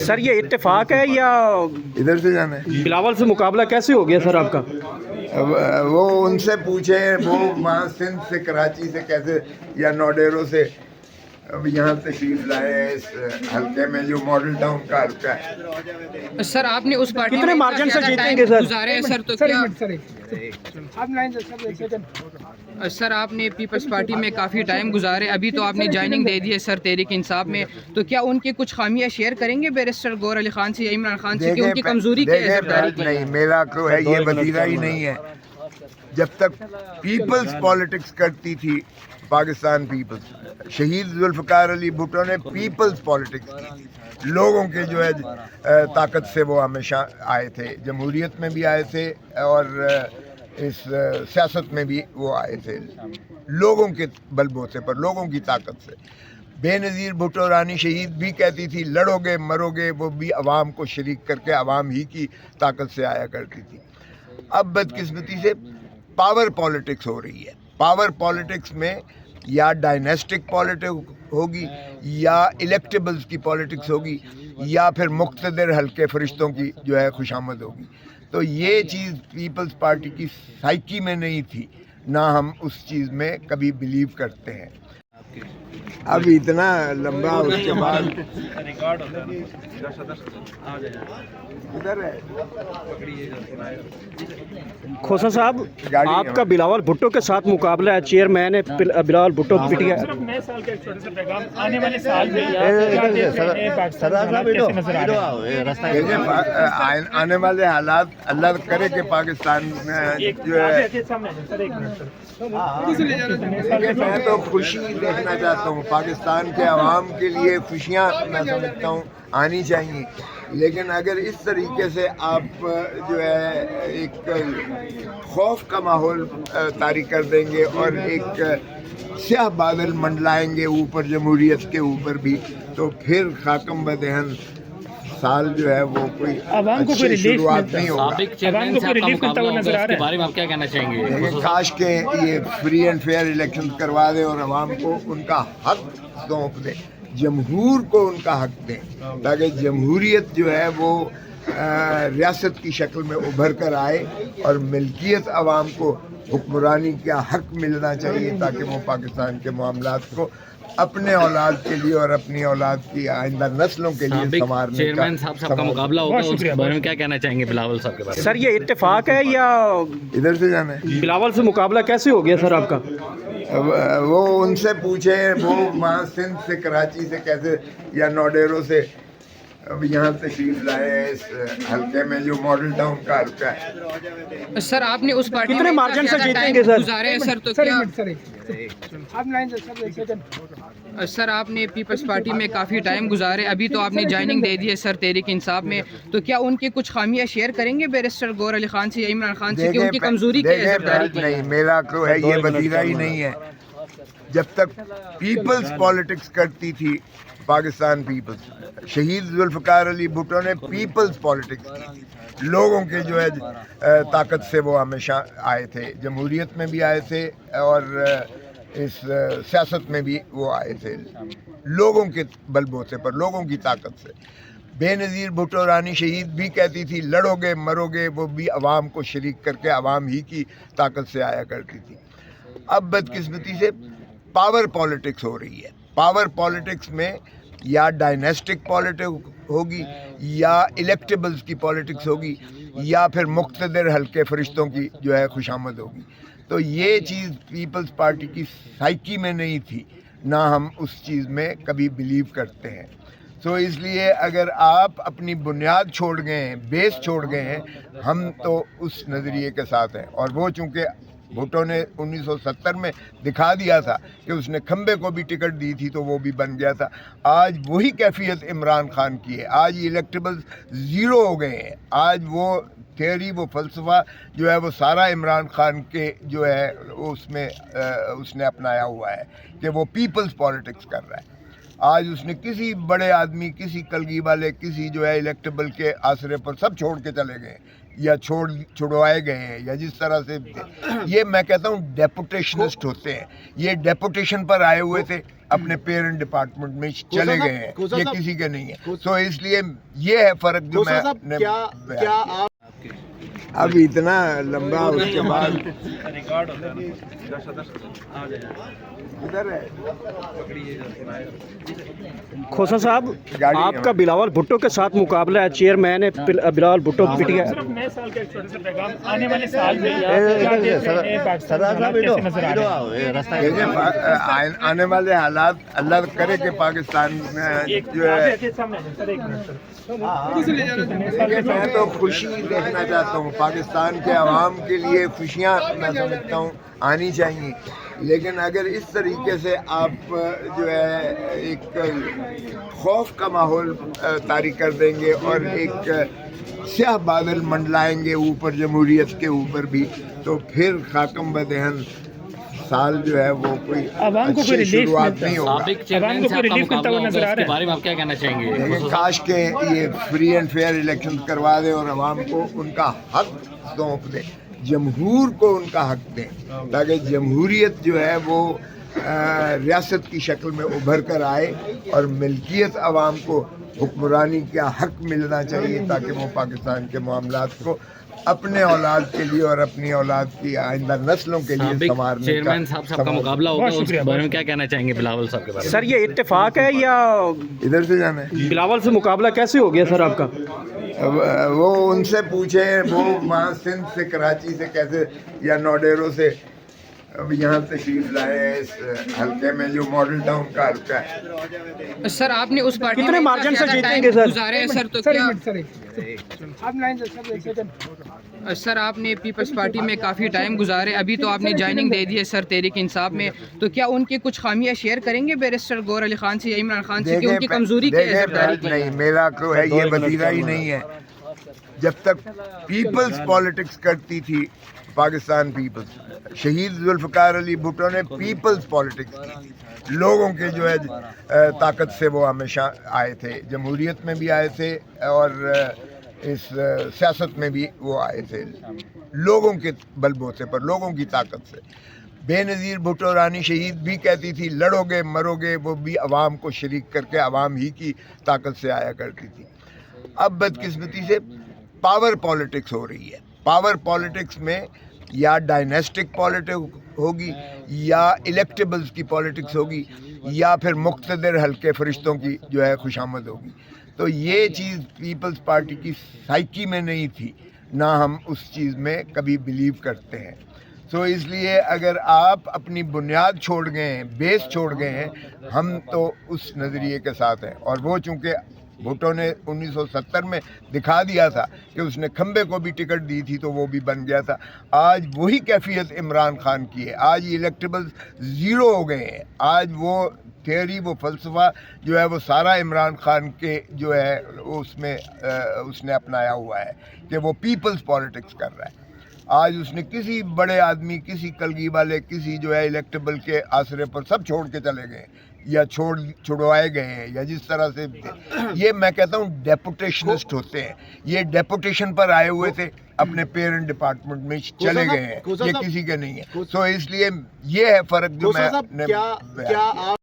Sir ये इत्तेफाक है या इधर से जाना है? बिलावल से मुकाबला कैसे हो गया सर आपका? अब वो उनसे पूछे, वो वहाँ सिंध से, कराची से कैसे, या नौडेरो से अब यहाँ तशरीफ लाए हैं इस हल्के में जो मॉडल टाउन का हल्का है। सर आपने उस पार्टी कितने में मार्जिन से ज़्यादा जीतेंगे टाइम सर? गुजारे हैं सर, तो क्या सर आपने पीपल्स पार्टी में काफ़ी टाइम गुजारे, अभी तो आपने ज्वाइनिंग दे दी है सर तहरीक इंसाफ में, तो क्या उनकी कुछ खामियां शेयर करेंगे बैरिस्टर गौहर अली खान से या इमरान खान से कि उनकी कमजोरी क्या है सरदारी की? नहीं, मेरा को है ये वजीरा ही नहीं है। जब तक पीपल्स पॉलिटिक्स करती थी पाकिस्तान पीपल्स, शहीद जुल्फ़िकार अली भुट्टो ने पीपल्स पॉलिटिक्स की थी। लोगों के जो है ताकत से वो हमेशा आए थे, जमहूरियत में भी आए थे और इस सियासत में भी वो आए थे, लोगों के बलबूते पर, लोगों की ताकत से। बेनज़ीर भुट्टो रानी शहीद भी कहती थी लड़ोगे मरोगे, वो भी अवाम को शरीक करके अवाम ही की ताकत से आया करती थी। अब बदकिस्मती से पावर पॉलिटिक्स हो रही है। पावर पॉलिटिक्स में या डायनेस्टिक पॉलिटिक्स होगी, या इलेक्टेबल्स की पॉलिटिक्स होगी, या फिर मुक़्तदर हल्के फरिश्तों की जो है खुशामद होगी। तो ये चीज़ पीपल्स पार्टी की साइकी में नहीं थी, ना हम उस चीज़ में कभी बिलीव करते हैं। अब इतना लंबा उसके बाद इधर है खोसा साहब, गाड़ी आपका बिलावल भुट्टो के साथ मुकाबला है, चेयरमैन है बिलावल भुट्टो पिट गया। नए साल का एक छोटे से पैगाम आने वाले साल में देखिए, आने वाले हालात अल्लाह करे कि पाकिस्तान में जो है, मैं तो खुशी देखना चाहता हूँ। पाकिस्तान के अवाम के लिए खुशियाँ मैं समझता हूँ आनी चाहिए, लेकिन अगर इस तरीके से आप जो है एक खौफ का माहौल तारी कर देंगे और एक स्याह बादल मंडलाएंगे ऊपर जमहूरियत के ऊपर भी, तो फिर खाकम बदहन साल जो है वो कोई अच्छी शुरुआत नहीं होगा। उसके बारे में आप क्या कहना चाहेंगे? लेकिन काश के ये फ्री एंड फेयर इलेक्शन करवा दें और अवाम को उनका हक सौंप दें, जमहूर को उनका हक दें, ताकि जमहूरियत जो है वो रियासत की शक्ल में उभर कर आए और मिल्कियत अवाम को हुक्मरानी का हक मिलना चाहिए, ताकि वो पाकिस्तान के मामलात को अपने औलाद के लिए और अपनी औलाद की आइंदा नस्लों के लिए संवारने का। चेयरमैन साहब से आपका मुकाबला होगा, उसके बारे में क्या कहना चाहेंगे बिलावल साहब के बारे में? सर ये इत्तेफाक है या इधर से जाना है? बिलावल से मुकाबला कैसे हो गया सर आपका? अब वो उनसे पूछे, वो वहाँ सिंध से, कराची से कैसे, या नौडेरो से अब यहाँ तशरीफ लाए हैं इस हल्के में जो मॉडल टाउन का हल्का है। सर आपने उस पार्टी कितने में मार्जिन से ज़्यादा जीतेंगे टाइम सर? गुजारे हैं सर, तो क्या सर आपने पीपल्स पार्टी में काफ़ी टाइम गुजारे, अभी तो आपने ज्वाइनिंग दे दी है सर तहरीक इंसाफ में, तो क्या उनकी कुछ खामियां शेयर करेंगे बैरिस्टर गौहर अली खान से या इमरान खान से कि उनकी कमजोरी क्या है सरदारी की? नहीं, मेरा को है ये वजीरा ही नहीं है। जब तक पीपल्स पॉलिटिक्स करती थी पाकिस्तान पीपल्स, शहीद जुल्फ़िकार अली भुट्टो ने पीपल्स पॉलिटिक्स की थी। लोगों के जो है ताकत से वो हमेशा आए थे, जमहूरियत में भी आए थे और इस सियासत में भी वो आए थे, लोगों के बलबूते पर, लोगों की ताकत से। बेनज़ीर भुट्टो रानी शहीद भी कहती थी लड़ोगे मरोगे, वो भी अवाम को शरीक करके अवाम ही की ताकत से आया करती थी। अब बदकिस्मती से पावर पॉलिटिक्स हो रही है। पावर पॉलिटिक्स में या डायनेस्टिक पॉलिटिक्स होगी, या इलेक्टेबल्स की पॉलिटिक्स होगी, या फिर मुक़्तदर हल्के फरिश्तों की जो है खुशामद होगी। तो ये चीज़ पीपल्स पार्टी की साइकी में नहीं थी, ना हम उस चीज़ में कभी बिलीव करते हैं। तो इसलिए अगर आप अपनी बुनियाद छोड़ गए हैं, बेस छोड़ गए हैं, हम तो उस नज़रिए के साथ हैं। और वो चूँकि भुट्टो ने 1970 में दिखा दिया था कि उसने खंबे को भी टिकट दी थी, तो वो भी बन गया था। आज वही कैफियत इमरान खान की है। आज इलेक्टेबल्स ज़ीरो हो गए हैं। आज वो थियोरी, वो फ़लसफ़ा जो है वो सारा इमरान खान के जो है उसमें उसने अपनाया हुआ है कि वो पीपल्स पॉलिटिक्स कर रहा है। आज उसने किसी बड़े आदमी, किसी कलगी वाले, किसी जो है इलेक्टेबल के आसरे पर सब छोड़ के चले गए या छुड़वाए गए हैं, या जिस तरह से ये मैं कहता हूँ डेपुटेशनिस्ट होते हैं। ये डेपुटेशन पर आए हुए थे, अपने पेरेंट डिपार्टमेंट में चले गए हैं, ये किसी के नहीं है। तो इसलिए ये है फर्क जो मैं क्या अब इतना लंबा उसके बाद इधर है खोसा साहब, गाड़ी है। आपका बिलावल भुट्टो के साथ मुकाबला है, चेयरमैन है बिलावल भुट्टो पिटिया। सिर्फ नए साल का एक छोटा सा पैगाम आने वाले साल में क्या देखते हैं पाकिस्तान के हालात कैसे नजर आ रहे हैं? देखिए, आने वाले हालात अल्लाह करे कि पाकिस्तान में जो है, सर एक मिनट सर। देखिए, मैं तो खुशी देखना चाहता हूँ। पाकिस्तान के अवाम के लिए खुशियाँ मैं समझता हूँ आनी चाहिए, लेकिन अगर इस तरीके से आप जो है एक खौफ का माहौल तारी कर देंगे और एक स्याह बादल मंडलाएंगे ऊपर जमहूरियत के ऊपर भी, तो फिर खाकम बदहन साल जो है वो कोई आवाम को कोई अच्छी रिलीफ शुरुआत नहीं होगा। साबिक चेयरमैन से आपका मुकाबला होगा, उसके बारे में आप क्या कहना चाहेंगे? लेकिन काश के ये फ्री एंड फेयर इलेक्शन करवा दें और आवाम को उनका हक सौंप दें, जमहूर को उनका हक दें, ताकि जमहूरियत जो है वो रियासत की शक्ल में उभर कर आए और मिल्कियत आवाम को हुक्मरानी का हक मिलना चाहिए, ताकि वो पाकिस्तान के मामलात को अपने औलाद के लिए और अपनी औलाद की आइंदा नस्लों के लिए साबिक संवारने चेयरमैन साहब से आपका मुकाबला होगा, उसके बारे में क्या कहना चाहेंगे बिलावल साहब के बारे में? सर ये इत्तेफाक है या इधर से जाना है? बिलावल से मुकाबला कैसे हो गया सर आपका? अब वो उनसे पूछे, वो वहाँ सिंध से कराची से कैसे या नौडेरो से अब यहाँ तशरीफ लाए हैं इस हल्के में जो मॉडल टाउन का हल्का है। सर आपने उस पार्टी कितने में मार्जिन से इतना ज़्यादा जीतेंगे टाइम सर? गुजारे हैं सर, तो क्या सर आपने पीपल्स पार्टी में काफ़ी टाइम गुजारे, अभी तो आपने ज्वाइनिंग दे दी है सर तहरीक इंसाफ में, तो क्या उनकी कुछ खामियां शेयर करेंगे बैरिस्टर गौहर अली खान से या इमरान खान से कि उनकी कमजोरी क्या है सरदारी की? नहीं, मेरा को है ये वतीरा ही नहीं है। जब तक पीपल्स पॉलिटिक्स करती थी पाकिस्तान पीपल्स, शहीद जुल्फ़िकार अली भुट्टो ने पीपल्स पॉलिटिक्स की थी, लोगों के जो है ताकत से वो हमेशा आए थे, जमहूरियत में भी आए थे और इस सियासत में भी वो आए थे, लोगों के बलबूते पर, लोगों की ताकत से। बेनज़ीर भुट्टो रानी शहीद भी कहती थी लड़ोगे मरोगे, वो भी अवाम को शरीक करके अवाम ही की ताकत से आया करती थी। अब बदकिस्मती से पावर पॉलिटिक्स हो रही है। पावर पॉलिटिक्स में या डायनेस्टिक पॉलिटिक्स होगी या इलेक्टेबल्स की पॉलिटिक्स होगी या फिर मुक़्तदर हल्के फरिश्तों की जो है खुशामद होगी। तो ये चीज़ पीपल्स पार्टी की साइकी में नहीं थी, ना हम उस चीज़ में कभी बिलीव करते हैं। तो इसलिए अगर आप अपनी बुनियाद छोड़ गए हैं, बेस छोड़ गए हैं, हम तो उस नज़रिए के साथ हैं। और वो चूँकि भुट्टो ने 1970 में दिखा दिया था कि उसने खंबे को भी टिकट दी थी, तो वो भी बन गया था। आज वही कैफियत इमरान खान की है। आज इलेक्टेबल्स ज़ीरो हो गए हैं। आज वो थियोरी, वो फ़लसफ़ा जो है वो सारा इमरान खान के जो है उसमें उसने अपनाया हुआ है कि वो पीपल्स पॉलिटिक्स कर रहा है। आज उसने किसी बड़े आदमी, किसी कलगी वाले, किसी जो है इलेक्टेबल के आसरे पर सब छोड़ के चले गए या छुड़वाए गए हैं, या जिस तरह से ये मैं कहता हूँ डेपुटेशनिस्ट होते हैं। ये डेपुटेशन पर आए हुए थे, अपने पेरेंट डिपार्टमेंट में चले गए हैं, ये किसी के नहीं है। तो इसलिए ये है फ़र्क जो मैं